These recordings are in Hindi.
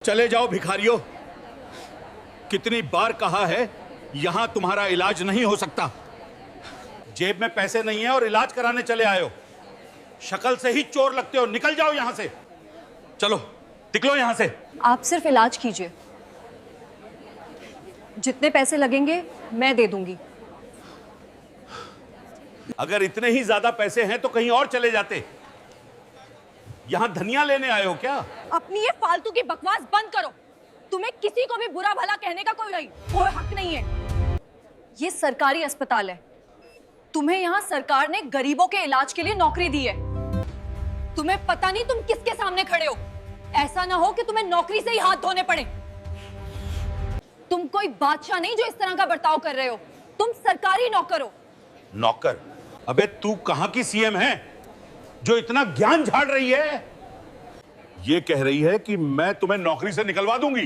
चले जाओ भिखारियों। कितनी बार कहा है यहां तुम्हारा इलाज नहीं हो सकता। जेब में पैसे नहीं है और इलाज कराने चले आए हो। शक्ल से ही चोर लगते हो। निकल जाओ यहां से। चलो निकलो यहां से। आप सिर्फ इलाज कीजिए, जितने पैसे लगेंगे मैं दे दूंगी। अगर इतने ही ज्यादा पैसे हैं तो कहीं और चले जाते। यहां धनिया लेने आए हो क्या? अपनी ये फालतू की बकवास बंद करो। तुम्हें किसी को भी बुरा भला कहने का कोई हक नहीं है। ये सरकारी अस्पताल है। तुम्हें यहाँ सरकार ने गरीबों के इलाज के लिए नौकरी दी है। तुम्हें पता नहीं तुम किसके सामने खड़े हो। ऐसा ना हो कि तुम्हें नौकरी से ही हाथ धोने पड़े। तुम कोई बादशाह नहीं जो इस तरह का बर्ताव कर रहे हो। तुम सरकारी नौकर हो। नौकर? अबे तू कहां की सीएम है जो इतना ज्ञान झाड़ रही है? ये कह रही है कि मैं तुम्हें नौकरी से निकलवा दूंगी।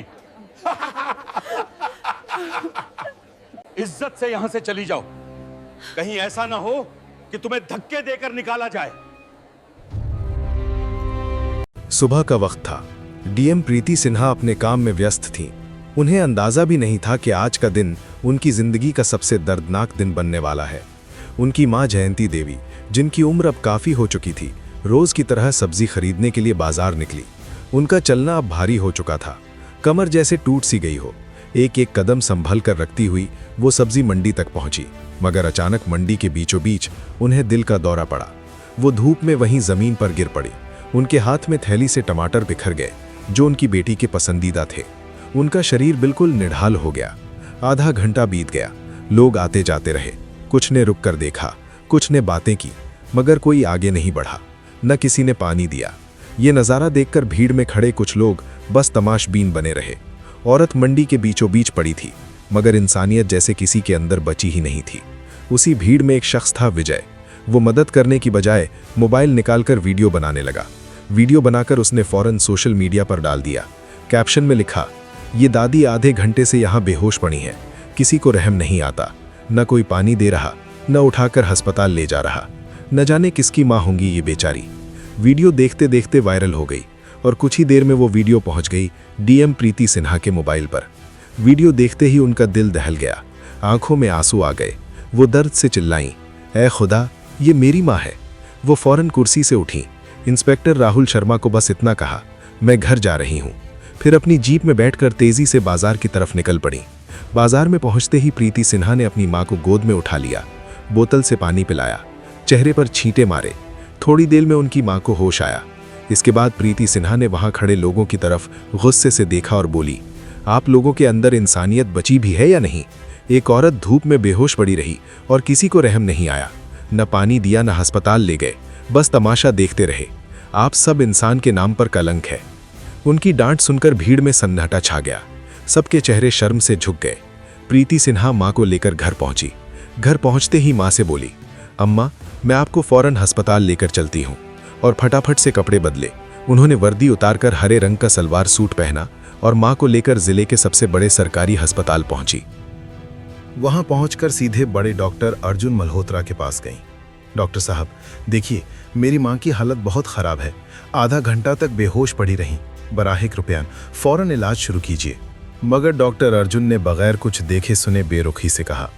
इज्जत से यहां से चली जाओ। कहीं ऐसा ना हो कि तुम्हें धक्के देकर निकाला जाए। सुबह का वक्त था। डीएम प्रीति सिन्हा अपने काम में व्यस्त थीं। उन्हें अंदाजा भी नहीं था कि आज का दिन उनकी जिंदगी का सबसे दर्दनाक दिन बनने वाला है। उनकी मां जयंती देवी, जिनकी उम्र अब काफी हो चुकी थी, रोज की तरह सब्जी खरीदने के लिए बाजार निकली। उनका चलना अब भारी हो चुका था। कमर जैसे टूट सी गई हो। एक एक कदम संभल कर रखती हुई वो सब्जी मंडी तक पहुंची, मगर अचानक मंडी के बीचों बीच उन्हें दिल का दौरा पड़ा। वो धूप में वहीं जमीन पर गिर पड़ी। उनके हाथ में थैली से टमाटर बिखर गए, जो उनकी बेटी के पसंदीदा थे। उनका शरीर बिल्कुल निढाल हो गया। आधा घंटा बीत गया। लोग आते जाते रहे। कुछ ने रुक कर देखा, कुछ ने बातें की, मगर कोई आगे नहीं बढ़ा। न किसी ने पानी दिया। ये नज़ारा देखकर भीड़ में खड़े कुछ लोग बस तमाशबीन बने रहे। औरत मंडी के बीचों बीच पड़ी थी, मगर इंसानियत जैसे किसी के अंदर बची ही नहीं थी। उसी भीड़ में एक शख्स था, विजय। वो मदद करने की बजाय मोबाइल निकालकर वीडियो बनाने लगा। वीडियो बनाकर उसने फौरन सोशल मीडिया पर डाल दिया। कैप्शन में लिखा, ये दादी आधे घंटे से यहाँ बेहोश पड़ी है। किसी को रहम नहीं आता। न कोई पानी दे रहा, न उठाकर अस्पताल ले जा रहा। न जाने किसकी माँ होंगी ये बेचारी। वीडियो देखते देखते वायरल हो गई और कुछ ही देर में वो वीडियो पहुंच गई डीएम प्रीति सिन्हा के मोबाइल पर। वीडियो देखते ही उनका दिल दहल गया। आंखों में आंसू आ गए। वो दर्द से चिल्लाईं, ऐ खुदा, ये मेरी माँ है। वो फौरन कुर्सी से उठी। इंस्पेक्टर राहुल शर्मा को बस इतना कहा, मैं घर जा रही हूँ। फिर अपनी जीप में बैठकर तेजी से बाजार की तरफ निकल पड़ी। बाजार में पहुंचते ही प्रीति सिन्हा ने अपनी मां को गोद में उठा लिया, बोतल से पानी पिलाया, चेहरे पर छींटे मारे। थोड़ी देर में उनकी मां को होश आया। इसके बाद प्रीति सिन्हा ने वहां खड़े लोगों की तरफ गुस्से से देखा और बोली, आप लोगों के अंदर इंसानियत बची भी है या नहीं? एक औरत धूप में बेहोश पड़ी रही और किसी को रहम नहीं आया। न पानी दिया, न अस्पताल ले गए, बस तमाशा देखते रहे। आप सब इंसान के नाम पर कलंक है। उनकी डांट सुनकर भीड़ में सन्नाटा छा गया। सबके चेहरे शर्म से झुक गए। प्रीति सिन्हा मां को लेकर घर पहुंची। घर पहुंचते ही मां से बोली, अम्मा, मैं आपको फौरन अस्पताल लेकर चलती हूं। और फटाफट से कपड़े बदले। उन्होंने वर्दी उतारकर हरे रंग का सलवार सूट पहना और मां को लेकर जिले के सबसे बड़े सरकारी अस्पताल पहुंची। वहां पहुंचकर सीधे बड़े डॉक्टर अर्जुन मल्होत्रा के पास गईं। डॉक्टर साहब, देखिए, मेरी मां की हालत बहुत खराब है। आधा घंटा तक बेहोश पड़ी रहीं। बराहे कृपया फौरन इलाज शुरू कीजिए। मगर डॉक्टर अर्जुन ने बगैर कुछ देखे सुने बेरुखी से कहा,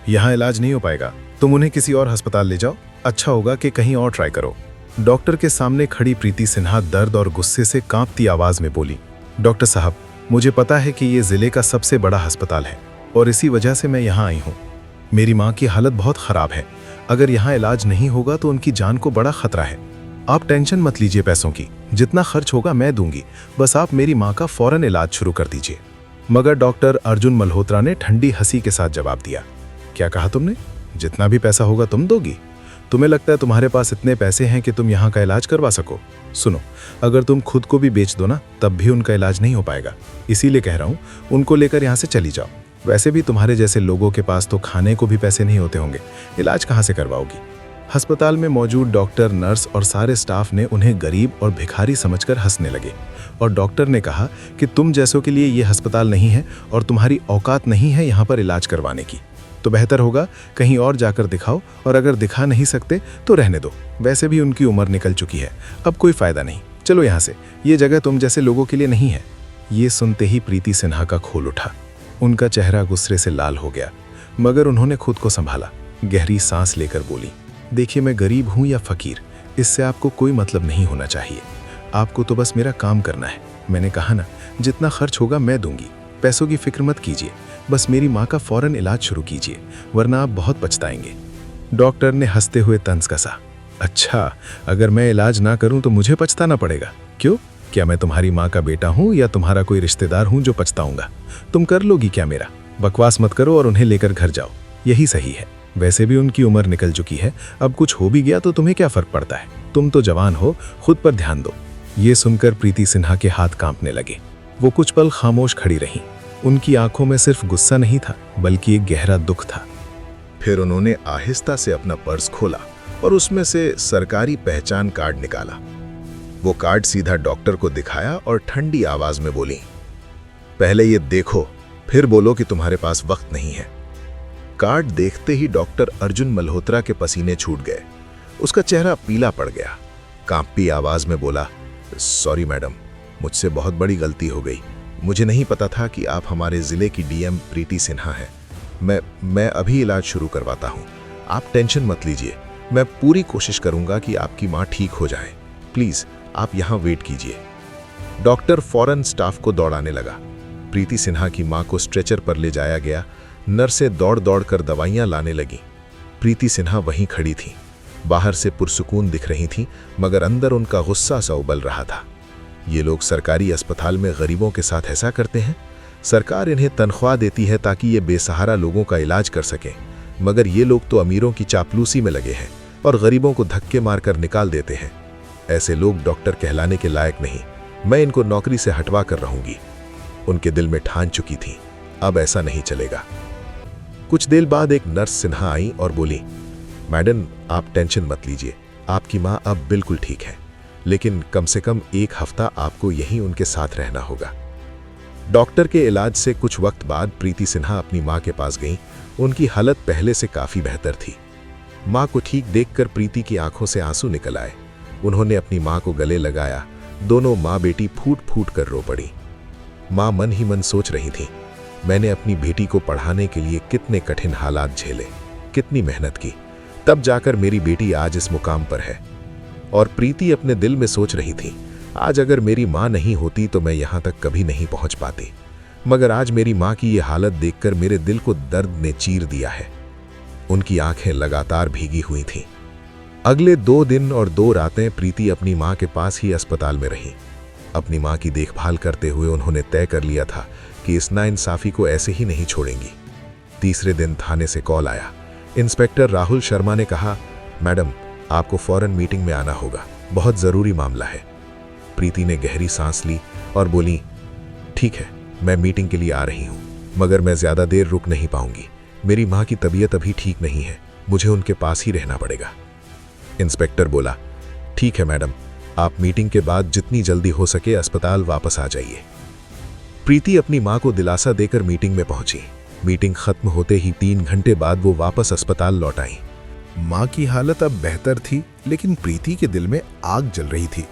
यहाँ इलाज नहीं हो पाएगा। तुम उन्हें किसी और अस्पताल ले जाओ। अच्छा होगा कि कहीं और ट्राई करो। डॉक्टर के सामने खड़ी प्रीति सिन्हा दर्द और गुस्से से कांपती आवाज में बोली, डॉक्टर साहब, मुझे पता है कि ये जिले का सबसे बड़ा अस्पताल है और इसी वजह से मैं यहाँ आई हूँ। मेरी माँ की हालत बहुत खराब है। अगर यहाँ इलाज नहीं होगा तो उनकी जान को बड़ा खतरा है। आप टेंशन मत लीजिए पैसों की। जितना खर्च होगा मैं दूंगी। बस आप मेरी माँ का फौरन इलाज शुरू कर दीजिए। मगर डॉक्टर अर्जुन मल्होत्रा ने ठंडी हंसी के साथ जवाब दिया, क्या कहा तुमने? जितना भी पैसा होगा तुम दोगी? तुम्हें लगता है तुम्हारे पास इतने पैसे हैं कि तुम यहाँ का इलाज करवा सको? सुनो, अगर तुम खुद को भी बेच दो ना, तब भी उनका इलाज नहीं हो पाएगा। इसीलिए कह रहा हूँ, उनको लेकर यहाँ से चली जाओ। वैसे भी तुम्हारे जैसे लोगों के पास तो खाने को भी पैसे नहीं होते होंगे। इलाज कहाँ से करवाओगी? अस्पताल में मौजूद डॉक्टर, नर्स और सारे स्टाफ ने उन्हें गरीब और भिखारी समझकर हंसने लगे। और डॉक्टर ने कहा कि तुम जैसों के लिए ये अस्पताल नहीं है और तुम्हारी औकात नहीं है यहाँ पर इलाज करवाने की। तो बेहतर होगा कहीं और जाकर दिखाओ, और अगर दिखा नहीं सकते तो रहने दो। वैसे भी उनकी उम्र निकल चुकी है, अब कोई फायदा नहीं। चलो यहाँ से, ये जगह तुम जैसे लोगों के लिए नहीं है। ये सुनते ही प्रीति सिन्हा का खोल उठा। उनका चेहरा गुस्से से लाल हो गया, मगर उन्होंने खुद को संभाला। गहरी सांस लेकर बोली, देखिए मैं गरीब हूं या फकीर, इससे आपको कोई मतलब नहीं होना चाहिए। आपको तो बस मेरा काम करना है। मैंने कहा ना, जितना खर्च होगा मैं दूंगी। पैसों की फिक्र मत कीजिए, बस मेरी माँ का फौरन इलाज शुरू कीजिए, वरना आप बहुत पछताएंगे। डॉक्टर ने हंसते हुए तंज कसा। अच्छा, अगर मैं इलाज ना करूं तो मुझे पछताना पड़ेगा? क्यों? क्या मैं तुम्हारी माँ का बेटा हूं या तुम्हारा कोई रिश्तेदार हूं जो पछताऊंगा? तुम कर लोगी क्या मेरा? बकवास मत करो और उन्हें लेकर घर जाओ, यही सही है। वैसे भी उनकी उम्र निकल चुकी है, अब कुछ हो भी गया तो तुम्हें क्या फर्क पड़ता है? तुम तो जवान हो, खुद पर ध्यान दो। ये सुनकर प्रीति सिन्हा के हाथ कांपने लगे। वो कुछ पल खामोश खड़ी रहीं। उनकी आंखों में सिर्फ गुस्सा नहीं था, बल्कि एक गहरा दुख था। फिर उन्होंने आहिस्ता से अपना पर्स खोला और उसमें से सरकारी पहचान कार्ड निकाला। वो कार्ड सीधा डॉक्टर को दिखाया और ठंडी आवाज में बोली, पहले ये देखो, फिर बोलो कि तुम्हारे पास वक्त नहीं है। कार्ड देखते ही डॉक्टर अर्जुन मल्होत्रा के पसीने छूट गए। उसका चेहरा पीला पड़ गया। कांपती आवाज में बोला, सॉरी मैडम, मुझसे बहुत बड़ी गलती हो गई। मुझे नहीं पता था कि आप हमारे जिले की डीएम प्रीति सिन्हा हैं। मैं अभी इलाज शुरू करवाता हूँ, आप टेंशन मत लीजिए। मैं पूरी कोशिश करूंगा कि आपकी माँ ठीक हो जाए। प्लीज आप यहाँ वेट कीजिए। डॉक्टर फौरन स्टाफ को दौड़ाने लगा। प्रीति सिन्हा की माँ को स्ट्रेचर पर ले जाया गया। नर्सें दौड़ दौड़ कर दवाइयाँ लाने लगी। प्रीति सिन्हा वहीं खड़ी थी। बाहर से पुरसुकून दिख रही थी, मगर अंदर उनका गुस्सा सा उबल रहा था। ये लोग सरकारी अस्पताल में गरीबों के साथ ऐसा करते हैं? सरकार इन्हें तनख्वाह देती है ताकि ये बेसहारा लोगों का इलाज कर सकें, मगर ये लोग तो अमीरों की चापलूसी में लगे हैं और गरीबों को धक्के मारकर निकाल देते हैं। ऐसे लोग डॉक्टर कहलाने के लायक नहीं। मैं इनको नौकरी से हटवा कर रहूंगी। उनके दिल में ठान चुकी थी, अब ऐसा नहीं चलेगा। कुछ देर बाद एक नर्स सिन्हा आई और बोली, मैडम आप टेंशन मत लीजिए, आपकी माँ अब बिल्कुल ठीक है, लेकिन कम से कम 1 हफ्ता आपको यहीं उनके साथ रहना होगा। डॉक्टर के इलाज से कुछ वक्त बाद प्रीति सिन्हा अपनी माँ के पास गईं। उनकी हालत पहले से काफी बेहतर थी। माँ को ठीक देखकर प्रीति की आंखों से आंसू निकल आए। उन्होंने अपनी माँ को गले लगाया। दोनों माँ बेटी फूट फूट कर रो पड़ी। माँ मन ही मन सोच रही थी, मैंने अपनी बेटी को पढ़ाने के लिए कितने कठिन हालात झेले, कितनी मेहनत की, तब जाकर मेरी बेटी आज इस मुकाम पर है। और प्रीति अपने दिल में सोच रही थी, आज अगर मेरी माँ नहीं होती तो मैं यहाँ तक कभी नहीं पहुँच पाती। मगर आज मेरी माँ की ये हालत देखकर मेरे दिल को दर्द ने चीर दिया है। उनकी आंखें लगातार भीगी हुई थीं। अगले 2 दिन और 2 रातें प्रीति अपनी माँ के पास ही अस्पताल में रही। अपनी माँ की देखभाल करते हुए उन्होंने तय कर लिया था कि इस नाइंसाफी को ऐसे ही नहीं छोड़ेंगी। तीसरे दिन थाने से कॉल आया। इंस्पेक्टर राहुल शर्मा ने कहा, मैडम आपको फौरन मीटिंग में आना होगा, बहुत जरूरी मामला है। प्रीति ने गहरी सांस ली और बोली, ठीक है, मैं मीटिंग के लिए आ रही हूँ, मगर मैं ज्यादा देर रुक नहीं पाऊंगी। मेरी माँ की तबीयत अभी ठीक नहीं है, मुझे उनके पास ही रहना पड़ेगा। इंस्पेक्टर बोला, ठीक है मैडम, आप मीटिंग के बाद जितनी जल्दी हो सके अस्पताल वापस आ जाइए। प्रीति अपनी माँ को दिलासा देकर मीटिंग में पहुंची। मीटिंग खत्म होते ही 3 घंटे बाद वो वापस अस्पताल लौट आई। माँ की हालत अब बेहतर थी, लेकिन प्रीति के दिल में आग जल रही थी।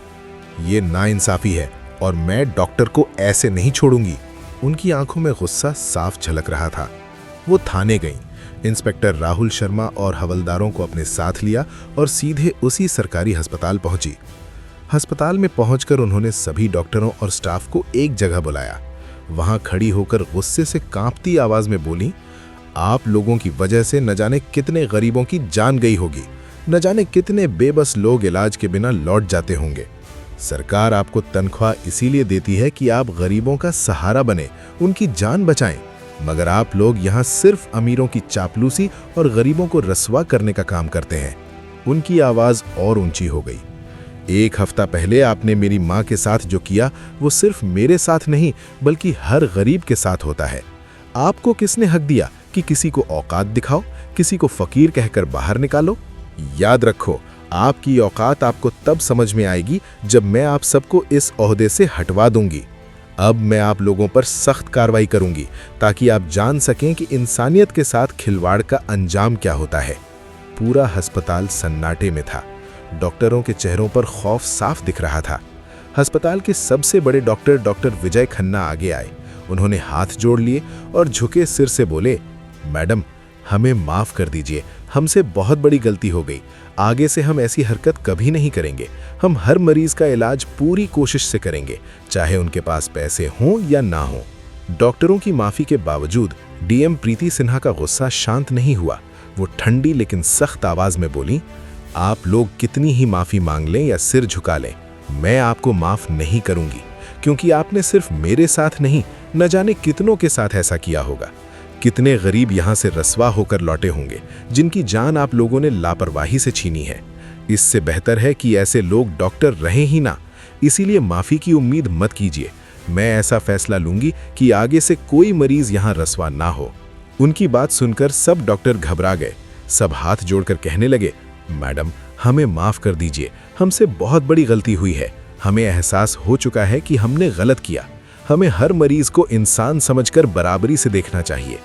ये नाइंसाफी है और मैं डॉक्टर को ऐसे नहीं छोड़ूंगी। उनकी आंखों में गुस्सा साफ झलक रहा था। वो थाने गईं। इंस्पेक्टर राहुल शर्मा और हवलदारों को अपने साथ लिया और सीधे उसी सरकारी अस्पताल पहुंची। अस्पताल में पहुंचकर उन्होंने सभी डॉक्टरों और स्टाफ को एक जगह बुलाया। वहां खड़ी होकर गुस्से से कांपती आवाज में बोली, आप लोगों की वजह से न जाने कितने गरीबों की जान गई होगी, न जाने कितने बेबस लोग इलाज के बिना लौट जाते होंगे। सरकार आपको तनख्वाह इसीलिए देती है कि आप गरीबों का सहारा बने, उनकी जान बचाएं, मगर आप लोग यहाँ सिर्फ अमीरों की चापलूसी और गरीबों को रसवा करने का काम करते हैं। उनकी आवाज और ऊंची हो गई। 1 हफ्ता पहले आपने मेरी माँ के साथ जो किया वो सिर्फ मेरे साथ नहीं बल्कि हर गरीब के साथ होता है। आपको किसने हक दिया कि किसी को औकात दिखाओ, किसी को फकीर कहकर बाहर निकालो? याद रखो, आपकी औकात आपको तब समझ में आएगी जब मैं आप सबको इस ओहदे से हटवा दूंगी। अब मैं आप लोगों पर सख्त कार्रवाई करूंगी ताकि आप जान सकें कि इंसानियत के साथ खिलवाड़ का अंजाम क्या होता है। पूरा अस्पताल सन्नाटे में था। डॉक्टरों के चेहरों पर खौफ साफ दिख रहा था। अस्पताल के सबसे बड़े डॉक्टर विजय खन्ना आगे आए। उन्होंने हाथ जोड़ लिए और झुके सिर से बोले, मैडम, हमें माफ कर दीजिए, हमसे बहुत बड़ी गलती हो गई। आगे से हम ऐसी हरकत कभी नहीं करेंगे। हम हर मरीज का इलाज पूरी कोशिश से करेंगे, चाहे उनके पास पैसे हों या ना हों। डॉक्टरों की माफी के बावजूद डीएम प्रीति सिन्हा का गुस्सा शांत नहीं हुआ। वो ठंडी लेकिन सख्त आवाज में बोली, आप लोग कितनी ही माफी मांग लें या सिर झुका लें, मैं आपको माफ नहीं करूंगी, क्योंकि आपने सिर्फ मेरे साथ नहीं, न जाने कितनों के साथ ऐसा किया होगा। कितने गरीब यहां से रस्वा होकर लौटे होंगे, जिनकी जान आप लोगों ने लापरवाही से छीनी है। इससे बेहतर है कि ऐसे लोग डॉक्टर रहे ही ना। इसीलिए माफी की उम्मीद मत कीजिए। मैं ऐसा फैसला लूंगी कि आगे से कोई मरीज यहां रस्वा ना हो। उनकी बात सुनकर सब डॉक्टर घबरा गए। सब हाथ जोड़कर कहने लगे, मैडम, हमें माफ कर दीजिए, हमसे बहुत बड़ी गलती हुई है। हमें एहसास हो चुका है कि हमने गलत किया। हमें हर मरीज को इंसान समझकर बराबरी से देखना चाहिए।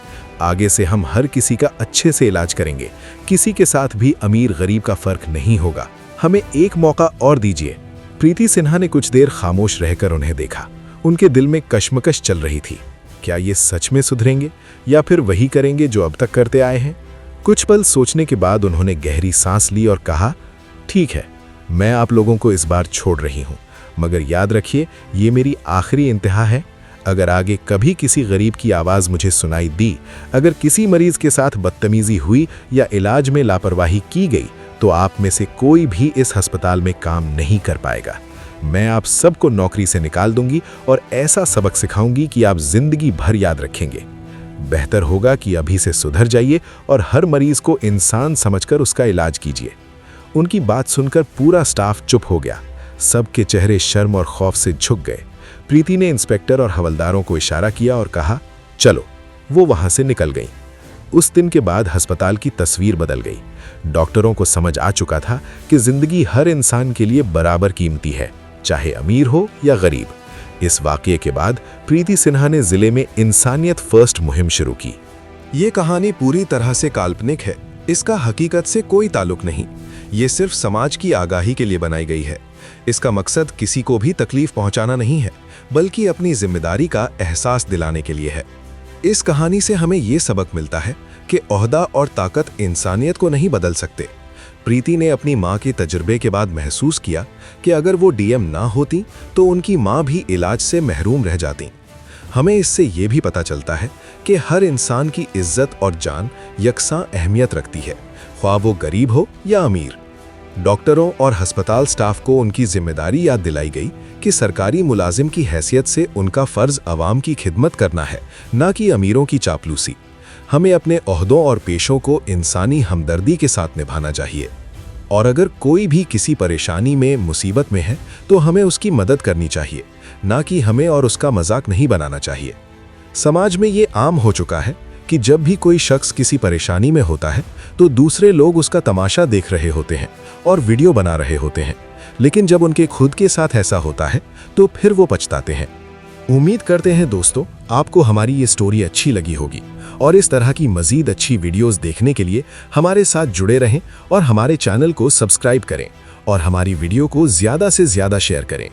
आगे से हम हर किसी का अच्छे से इलाज करेंगे। किसी के साथ भी अमीर गरीब का फर्क नहीं होगा। हमें एक मौका और दीजिए। प्रीति सिन्हा ने कुछ देर खामोश रहकर उन्हें देखा। उनके दिल में कश्मकश चल रही थी। क्या ये सच में सुधरेंगे या फिर वही करेंगे जो अब तक करते आए हैं? कुछ पल सोचने के बाद उन्होंने गहरी सांस ली और कहा, ठीक है, मैं आप लोगों को इस बार छोड़ रही हूं, मगर याद रखिए, ये मेरी आखिरी इंतहा है। अगर आगे कभी किसी गरीब की आवाज़ मुझे सुनाई दी, अगर किसी मरीज के साथ बदतमीजी हुई या इलाज में लापरवाही की गई, तो आप में से कोई भी इस अस्पताल में काम नहीं कर पाएगा। मैं आप सबको नौकरी से निकाल दूंगी और ऐसा सबक सिखाऊंगी कि आप जिंदगी भर याद रखेंगे। बेहतर होगा कि अभी से सुधर जाइए और हर मरीज को इंसान समझकर उसका इलाज कीजिए। उनकी बात सुनकर पूरा स्टाफ चुप हो गया। सबके चेहरे शर्म और खौफ से झुक गए। प्रीति ने इंस्पेक्टर और हवलदारों को इशारा किया और कहा, चलो। वो वहां से निकल गई। उस दिन के बाद अस्पताल की तस्वीर बदल गई। डॉक्टरों को समझ आ चुका था कि जिंदगी हर इंसान के लिए बराबर कीमती है, चाहे अमीर हो या गरीब। इस वाकये के बाद प्रीति सिन्हा ने जिले में इंसानियत फर्स्ट मुहिम शुरू की। ये कहानी पूरी तरह से काल्पनिक है। इसका हकीकत से कोई ताल्लुक नहीं। ये सिर्फ समाज की आगाही के लिए बनाई गई है। इसका मकसद किसी को भी तकलीफ पहुंचाना नहीं है, बल्कि अपनी जिम्मेदारी का एहसास दिलाने के लिए है। इस कहानी से हमें ये सबक मिलता है कि ओहदा और ताकत इंसानियत को नहीं बदल सकते। प्रीति ने अपनी माँ के तजुर्बे के बाद महसूस किया कि अगर वो डीएम ना होती तो उनकी माँ भी इलाज से महरूम रह जाती। हमें इससे ये भी पता चलता है कि हर इंसान की इज्जत और जान यकसां अहमियत रखती है, ख्वाह वो गरीब हो या अमीर। डॉक्टरों और अस्पताल स्टाफ को उनकी जिम्मेदारी याद दिलाई गई कि सरकारी मुलाजिम की हैसियत से उनका फर्ज आवाम की खिदमत करना है, ना कि अमीरों की चापलूसी। हमें अपने ओहदों और पेशों को इंसानी हमदर्दी के साथ निभाना चाहिए, और अगर कोई भी किसी परेशानी में, मुसीबत में है, तो हमें उसकी मदद करनी चाहिए, ना कि हमें और उसका मजाक नहीं बनाना चाहिए। समाज में ये आम हो चुका है कि जब भी कोई शख्स किसी परेशानी में होता है तो दूसरे लोग उसका तमाशा देख रहे होते हैं और वीडियो बना रहे होते हैं, लेकिन जब उनके खुद के साथ ऐसा होता है तो फिर वो पछताते हैं। उम्मीद करते हैं दोस्तों, आपको हमारी ये स्टोरी अच्छी लगी होगी, और इस तरह की मजीद अच्छी वीडियोस देखने के लिए हमारे साथ जुड़े रहें और हमारे चैनल को सब्सक्राइब करें और हमारी वीडियो को ज़्यादा से ज़्यादा शेयर करें।